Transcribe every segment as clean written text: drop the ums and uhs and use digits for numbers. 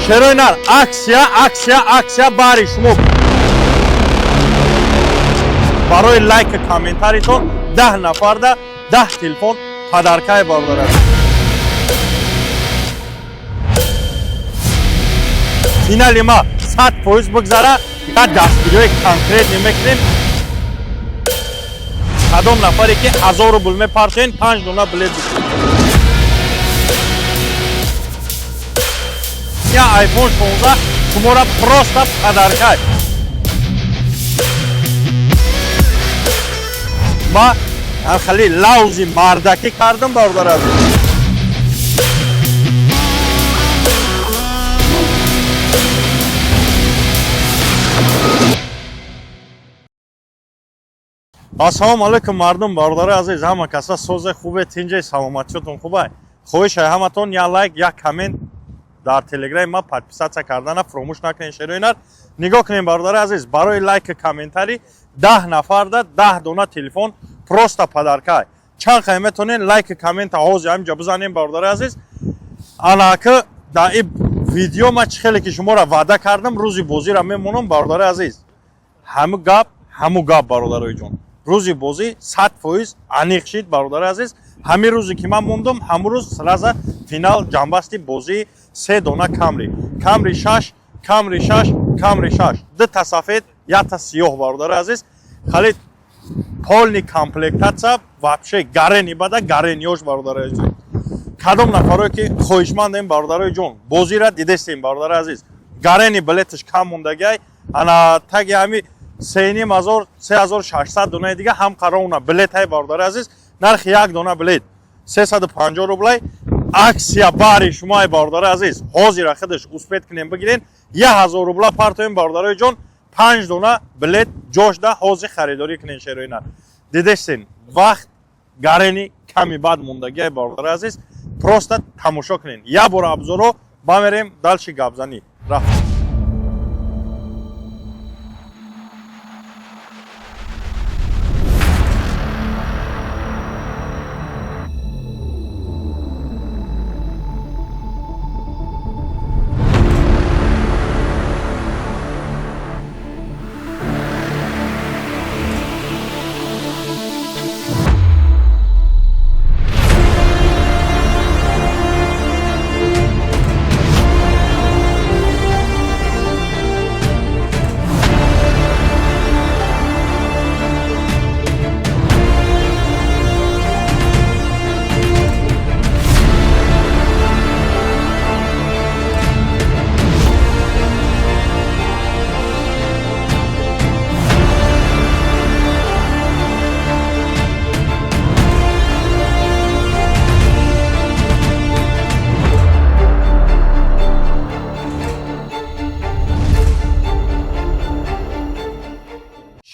شروینر اکسیا باری شما برای لایک کامنتاریتون 10 نفر ده 10 تلفن پدرکای بارداره. فینالی ما 100% بگذاره یا دستگیری کانکریت نمیکنیم. کدام نفری که 1000 روبل میپرسین 5 دونه بلیت بگیرید. یا آیفون 16 شما را پروستا پدرکای. ما خیلی لوزی مردکی کردم بارداره از السلام علیکم مردم بارداره عزیز همه کسا سوز خوبه تینجای سلامتیتون خوبه خوش همتون یا لایک یا کامنت در تلگرام ما подписаться کردن فراموش نکنین شروینر نگاه کنین بارداره عزیز برای لایک کامنتاری 10 نفر ده 10 دونه تلفن پروستا پدرکای چند قیمتونه لایک کامنت آواز همینجا بزنین بارداره عزیز انا که در این ویدیو ما خیلی که شما را وعده کردم روزی بازی را میمونم بارداره عزیز همو گپ بارداره جون روزی بازی 100% انیق شید بارداره عزیز همین روزی که من موندم همون روز سرازا فینال جنبستی بازی 3 دونه کامری 6 دو تا سفید یا تا سیاه بارداره عزیز خالی полный комплектация вообще гарени бада гарениёш бародари ҷон кадом нафаро ки хоҳишмандем бародари ҷон бозира дидестем бародари азиз гарени билеташ кам мондагай ана таги ҳами 3600 донаи дига ҳам қароуна билетай бародари азиз нархи як дона билет 350 рублай аксия бари шумои бародари азиз ҳозира худаш успед кунем бигирен 1000 рубла партоем бародари ҷон 5 дона билет ҷошда ҳозир харидорӣ кунен шероина дидестин вақт гарени ками бад мондагиай бародари азиз просто тамошо кунен як бора абзоро бамерем далши гапзанӣ рафт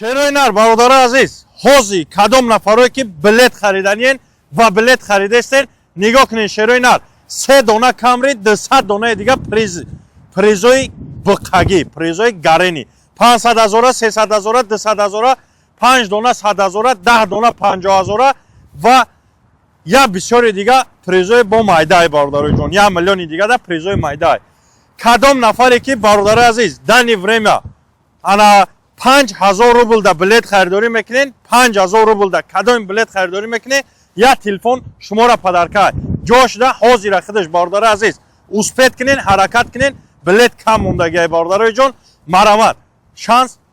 шероинар бародари азиз ҳозир кадом нафаро ки билет хариданен ва билет харидестен нигоҳ кунен шероинар 3 дона камри 200 донаи дига призои биқагӣ призои гарени 500 000 300 000 200 000 5 дона 100 000 10 дона 50 000 ва я бисёри дига призои бо майдаи бародари ҷон 1 миллиони дига да призои майдаи кадом нафаре ки бародари азиз дани время ана 5000 рубл да билет харидорӣ мекунен 5000 рубл да кадом билет харидорӣ мекунен як телефон шуморо падаркай ҷошда ҳозира худаш бародари азиз успед кунен ҳаракат кунен билет кам мондагиай бародари ҷон марамат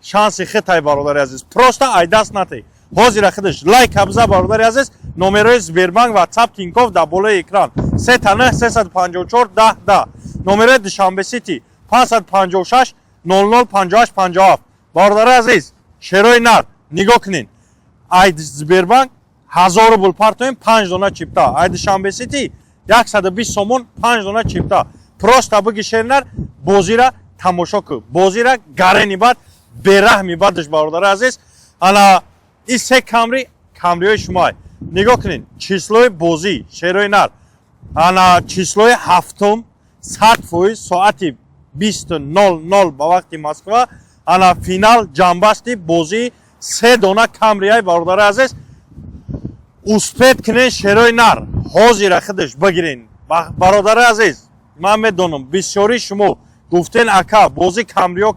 шанси хитай бародари азиз просто айдаст натей ҳозира худаш лайк абза бародари азиз номерои сбербанк ватсап тинков дар болои экран 354 10 10 номерои душанбе сити 556 00 58 57 бародари азиз шероинар нигоҳ кунен айди сбербанк 1000 рубл партоем 5 дона чипта айди шанбе сити 120 сомон 5 дона чипта просто биги шероинар бозира тамошо ку бозира гарени бад бераҳми бадаш бародари азиз ана ин се камриҳои шумои нигоҳ кунен числои бозӣ шероинар ана числои ҳафтум 100% соати 20:00 ба вақти москва ана финал ҷанбасти бозии 3 дона камриҳои бародари азиз успед кунен шерои нар ҳозира худаш бигирен бародари азиз ман медонам бисёри шумо گفتین اکا بازی کامریو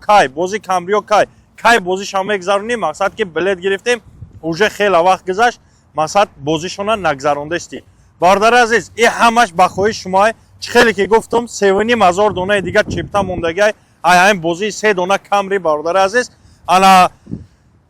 کای بازی شما مگذرونی مقصد که بلیت گرفتیم اوجه خیلی وقت گذشت مقصد بازیشون نگذروندستی باردار عزیز این همش بخواهی شما خیلی که گفتم 3,500 دونه دیگه چیپتا موندگی این بازی 3 دونه کامری باردار عزیز انا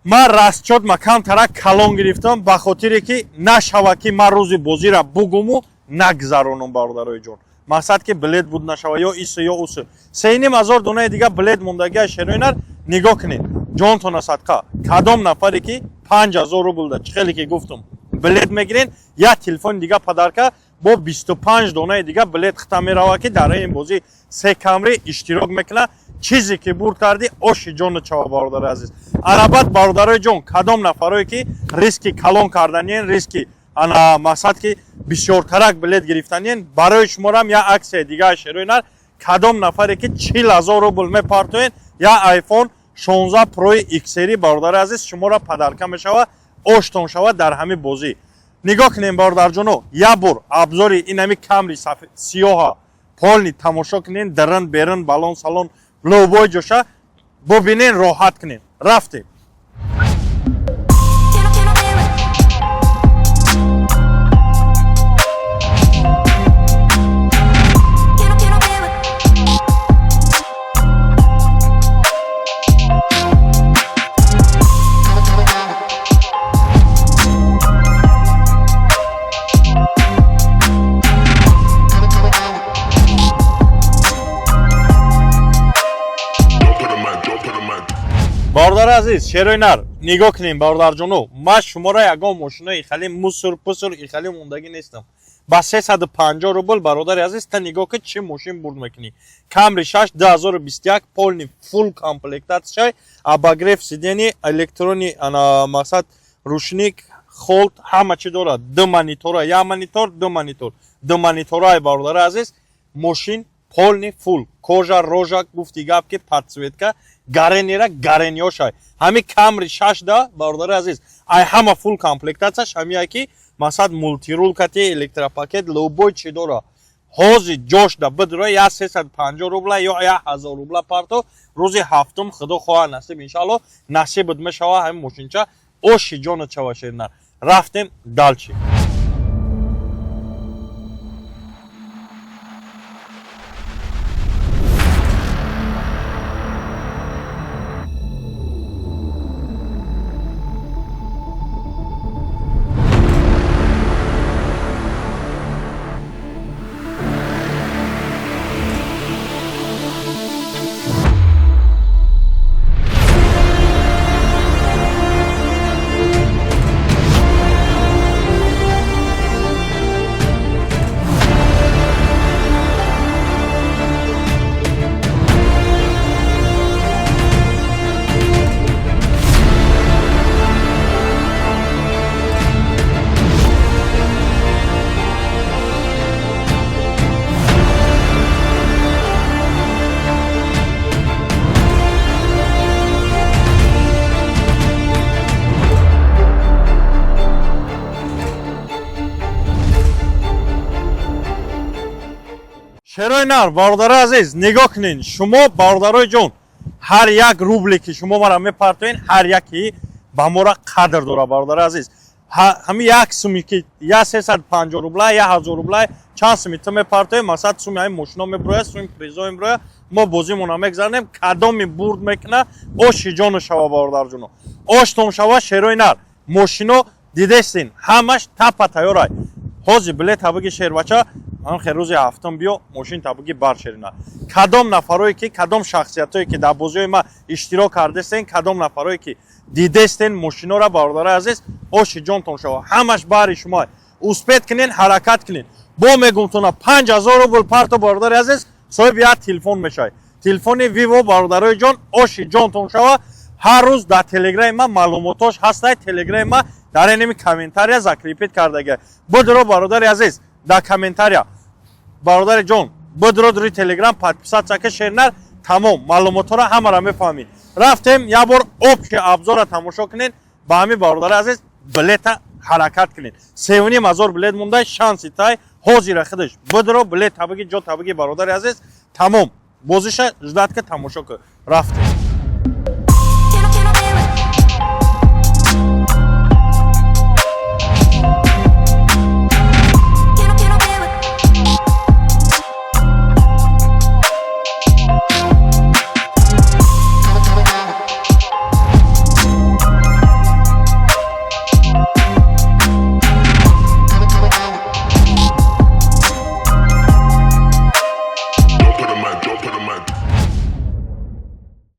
من راست شد من کم ترک کلان گرفتم به خاطری که نشوه که من روزی بازی را بگم و نگذرونم باردارای جون مقصد که بلیت بود نشوه یا ایسه یا اوسه 3,500 دونه دیگه بلیت موندگی شروینر نگاه کنین جانتون صدقه کدام نفری که 5,000 روبل ده خیلی که گفتم بلیت میگیرین یا تلفن دیگه پدرکه با 25 دونه دیگه بلیت ختم میروه که در این بازی 3 کامری اشتراک میکنه چیزی که برد کردی اوش جان چاوا باردار عزیز البته باردارای جان کدام نفرایی که ریسکی کلان کردنین ریسکی انا مقصد که بسیار ترک بلیت گرفتنین برای شما هم یا عکس دیگه شروینر کدام نفری که 40,000 روبل میپارتوین یا آیفون 16 پرو ایکس سری باردار عزیز شما را پدرکه میشوه اوشتون شوه در همین بازی نگاه کنین باردار جانو یا بار ابزاری این همی کامری سیاه پولنی تماشا کنین درن بیرن بالون سالون لوبوی جوشا ببینین راحت کنین رفتیم باردار عزیز شیروینر نگاه کنیم باردار جانو من شما را یگان ماشینای خیلی مصر پسر خیلی موندگی نیستم با 350 روبل برادر عزیز تا نگاه که چه ماشین برد میکنی کامری 6 2021 پولنی فول کامپلکتاسیای اباگرف سیدنی الکترونی انا مقصد روشنیک خولد همه چی داره دو مانیتور یا مانیتور دو مانیتورای باردار عزیز ماشین پولنی فول کожа рожа гуфти гап ки подсветка гаренира гарениошай ҳами камри 6 да бародари азиз ай ҳама фул комплектатсияш ҳамия ки масад мултирулкати электропакет лобой чи дора ҳози ҷош да бидро я 350 рубла ё я 1000 рубла парто рӯзи ҳафтум худо хоҳа насиб иншаалло насиб мешава ҳами мошинча оши ҷона чавашернар рафтем далчи شیروینر باردار عزیز نگاه کنین شما باردارای جون هر یک روبلی که شما مرا میپرتوین هر یکی با ما را قدر داره باردار عزیز همین یک سومی که یا 350 روبله یا 1000 روبله چند سومی تو میپرتوین مثلا سومی های ماشینا میبروه سومی پریزا میبروه ما بازی مونا میگذارنیم کدامی برد میکنه اوشی جانو شوا باردار جونو اوشتون شوا شیروینر ماشینو دیدستین همش تپا تیارای حوزی بلیت تبگی شیر بچه من خیلی روزی هفتم بیو ماشین تبگی برشیرینه کدام نفرایی که کدام شخصیتایی که در بازی ما اشتراک کردستین کدام نفرایی که دیدستین ماشینا را باردار عزیز اوشی جانتون شوا همش باری شما اسپید کنین حرکت کنین با میگمتونه 5000 روبل پارتو باردار عزیز صاحب یا تلفن میشای تلفن ویوو باردارای جان اوشی جانتون شوا هر روز در تلگرام ما معلوماتش هست تلگرام ما در این کامنتاریا زکریپیت کردگه بدرو برادر عزیز در کامنتاریا برادر جان بدرو روی تلگرام подписаться که شیرنر تمام معلومات را همه را میفهمید رفتیم یه بار اوپش ابزار را تماشا کنین با همین برادر عزیز بلیت حرکت کنین 3,500 بلیت مونده شانسی تای حاضر خودش بدرو بلیت تبگی جو تبگی برادر عزیز تمام бозиша ждат ка тамошо ку рафтем